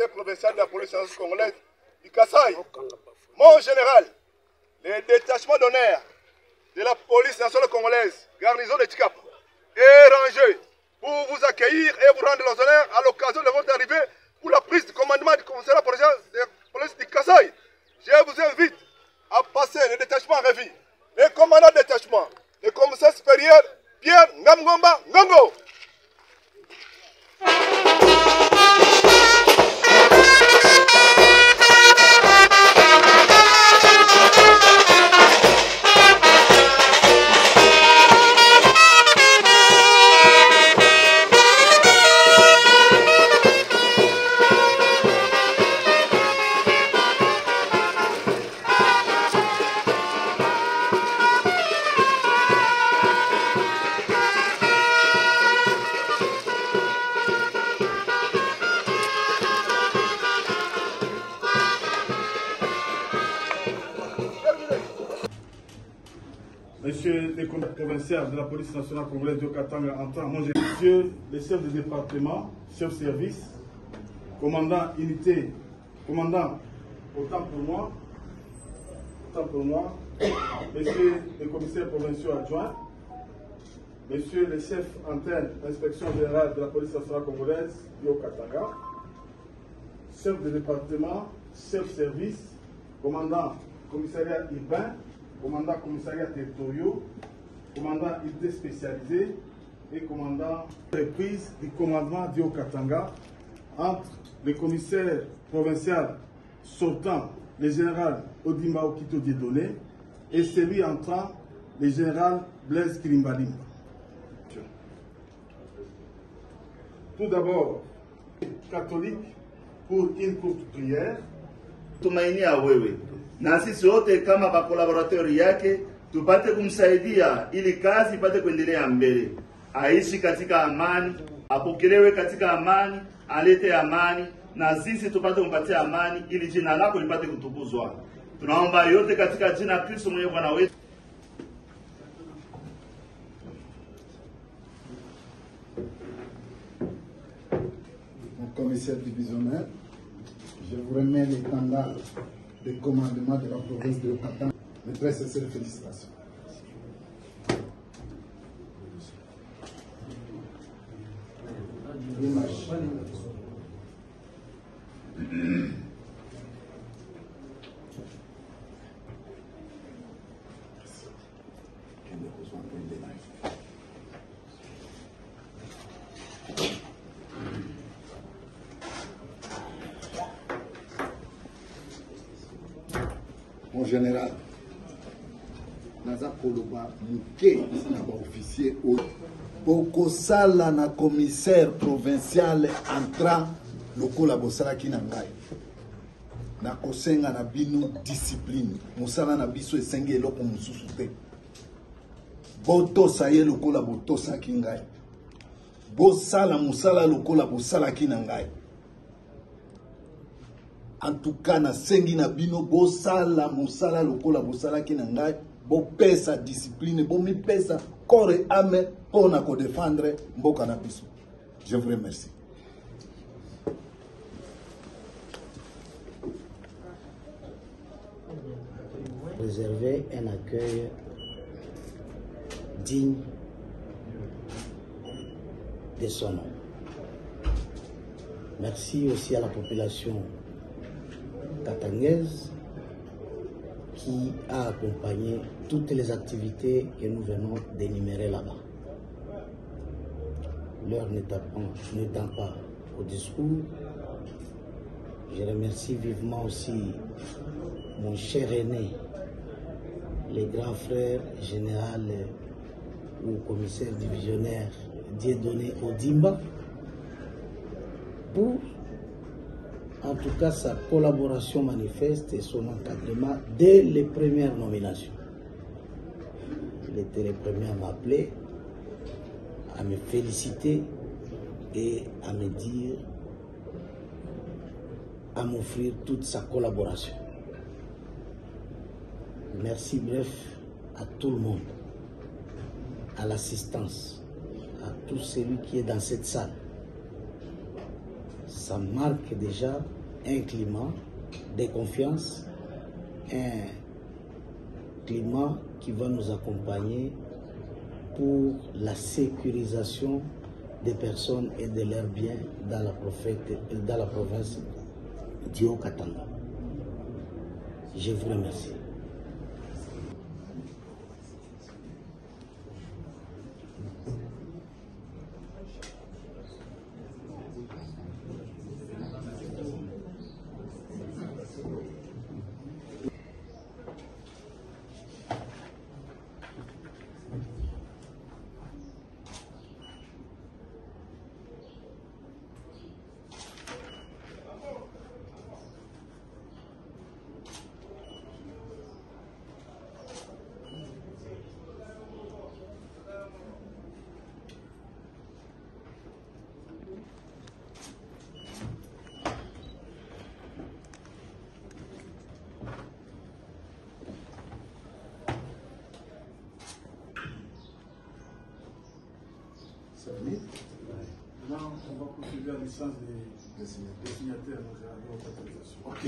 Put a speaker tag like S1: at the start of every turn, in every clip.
S1: commissaire provincial de la police congolaise du Kasaï. Mon général, les détachements d'honneur de la police nationale congolaise, garnison de Tchikap, est rangé pour vous accueillir et vous rendre les honneurs à l'occasion de votre arrivée pour la prise du commandement du commissariat provincial de la police du Kasaï. Je vous invite à passer le détachement en revue. Le commandant de détachement, le commissaire supérieur Pierre Ngamgomba Ngongo.
S2: Monsieur le commissaire provincial de la police nationale congolaise de Katanga, monsieur le chef de département, chef de service, commandant unité, commandant, autant pour moi, monsieur le commissaire provincial adjoint, monsieur le chef antenne, inspection générale de la police nationale congolaise de Katanga, chef de département, chef de service, commandant commissariat urbain, commandant commissariat territoriaux, commandant unité spécialisée et commandant reprise du commandement du Haut-Katanga entre le commissaire provincial sortant, le général Odimba Okito Dieudonné, et celui entrant, le général Blaise Kilimbalimba. Tout d'abord, catholique pour une courte prière.
S3: Tumaini ya wewe na sisi wote kama bakolaboratori yake tupate kumsaidia ili kazi ipate kuendelea mbele, aishi katika amani, apokelewe katika amani, alete amani na sisi tupate kumpatia amani ili jina lako lipate kutukuzwa. Tunaomba yote katika jina la Kristo mwenye Bwana wetu.
S4: Mon commissaire divisionnaire, je vous remets l'étendard de commandement de la province de Katanga. Mes très sincères félicitations. Mon général, naza koloba muke na ba officier o boko sala na commissaire provincial entrant lokola bosala ki na ngai na kosenga na bino discipline musala na biso esenge eloko mususu te botosa ye lokola botosa ki ngai bosala musala lokola bosala ki na ngai. En tout cas, na sengi na bino bosala musala lokola bosala ki na ngai bo pesa discipline bo mi pesa corps et âme pour na ko défendre mboka na biso. Je vous remercie.
S5: Réserver un accueil digne de son nom. Merci aussi à la population katangaise qui a accompagné toutes les activités que nous venons d'énumérer là-bas. L'heure n'étant pas au discours, je remercie vivement aussi mon cher aîné, le grand frère général ou commissaire divisionnaire Dieudonné Odimba pour en tout cas sa collaboration manifeste et son encadrement dès les premières nominations. Il était le premier à m'appeler, à me féliciter et à me dire, à m'offrir toute sa collaboration. Merci bref à tout le monde, à l'assistance, à tout celui qui est dans cette salle. Ça marque déjà un climat de confiance, un climat qui va nous accompagner pour la sécurisation des personnes et de leurs biens dans la province du Haut-Katanga. Je vous remercie.
S2: Maintenant, on va procéder à la licence des signataires de votre autorisation. Ok.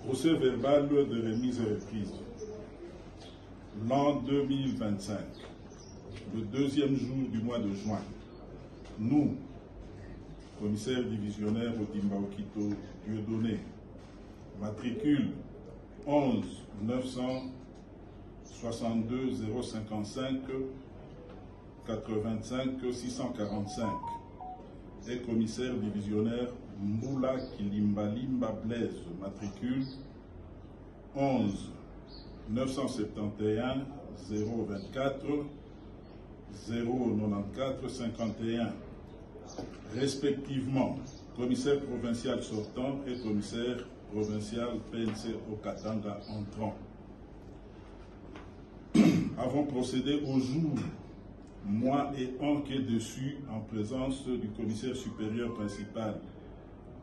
S6: Procès verbal de remise et reprise. L'an 2025, le deuxième jour du mois de juin, nous, commissaire divisionnaire Odimba Okito Dieudonné, matricule 11 962 055 85 645 et commissaire divisionnaire Mboula Kilimbalimba Blaise, matricule 11 971 024 094 51, respectivement commissaire provincial sortant et commissaire provincial PNC au Katanga entrant. Avons procédé au jour, mois et an qui est dessus en présence du commissaire supérieur principal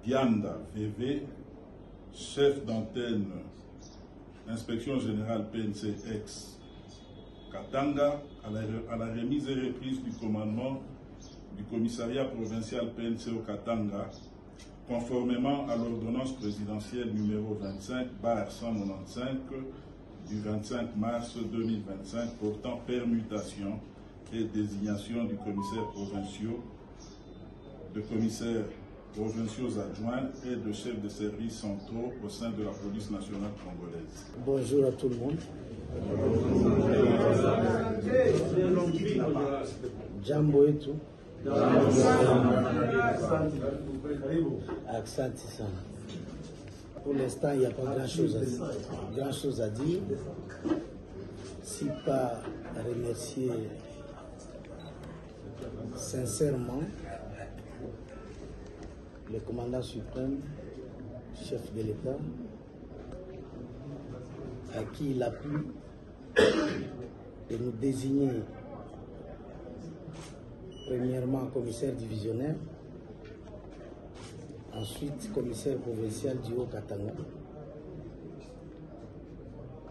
S6: Dianda VV, chef d'antenne Inspection générale PNC ex Katanga, à la remise et reprise du commandement du commissariat provincial PNC au Katanga, conformément à l'ordonnance présidentielle numéro 25/195 du 25 mars 2025 portant permutation et désignation du commissaire provinciaux, de commissaires provinciaux adjoints et de chefs de services centraux au sein de la police nationale congolaise.
S5: Bonjour à tout le monde. Jambo etu. Aksanti sana. Pour l'instant, il n'y a pas grand-chose à dire. Si pas remercier sincèrement le commandant suprême, chef de l'État, à qui il a plu de nous désigner premièrement commissaire divisionnaire, ensuite commissaire provincial du Haut-Katanga.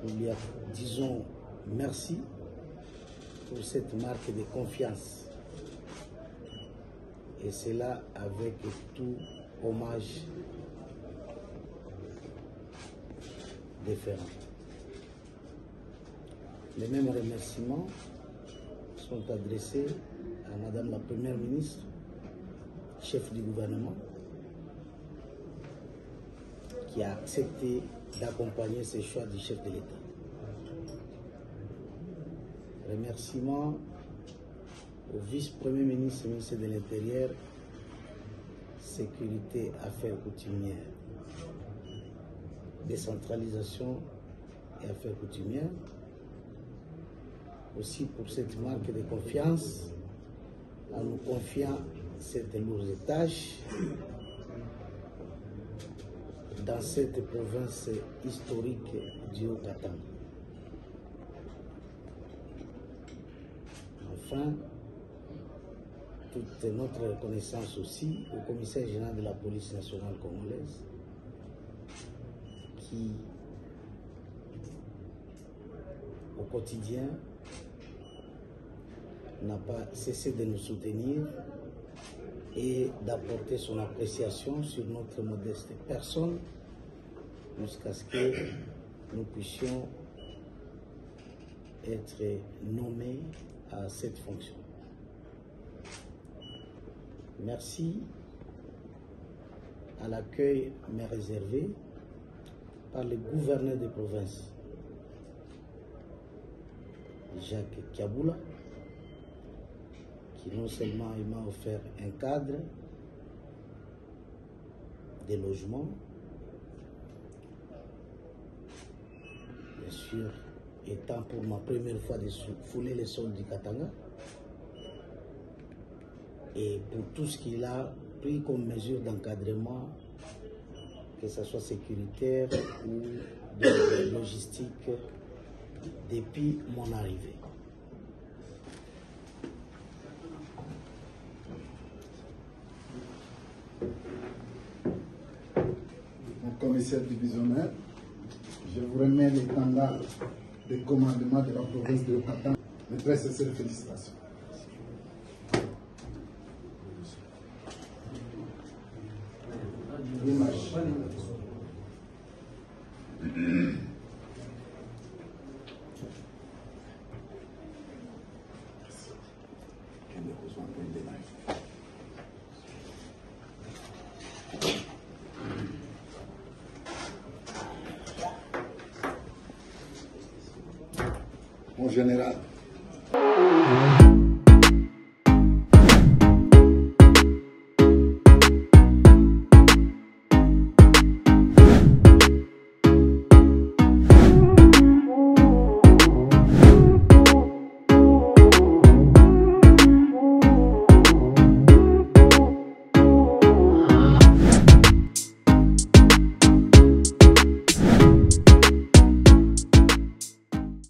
S5: Nous lui disons merci pour cette marque de confiance. Et cela avec tout hommage déférent. Les mêmes remerciements sont adressés à Madame la Première ministre, chef du gouvernement, qui a accepté d'accompagner ces choix du chef de l'État. Remerciements au vice-premier ministre, ministre de l'Intérieur, Sécurité, Affaires coutumières, Décentralisation et Affaires coutumières, aussi pour cette marque de confiance en nous confiant cette lourde tâche dans cette province historique du Haut-Katanga. Enfin, toute notre reconnaissance aussi au commissaire général de la police nationale congolaise qui, au quotidien, n'a pas cessé de nous soutenir et d'apporter son appréciation sur notre modeste personne jusqu'à ce que nous puissions être nommés à cette fonction. Merci à l'accueil m'est réservé par le gouverneur de province, Jacques Kiaboula, qui non seulement il m'a offert un cadre de logement, bien sûr, étant pour ma première fois de fouler les sols du Katanga, et pour tout ce qu'il a pris comme mesure d'encadrement, que ce soit sécuritaire ou de logistique, depuis mon arrivée.
S4: Mon commissaire divisionnaire, je vous remets l'étendard de commandement de la province de Katanga. Mes très sincères félicitations. L'image. Mon général,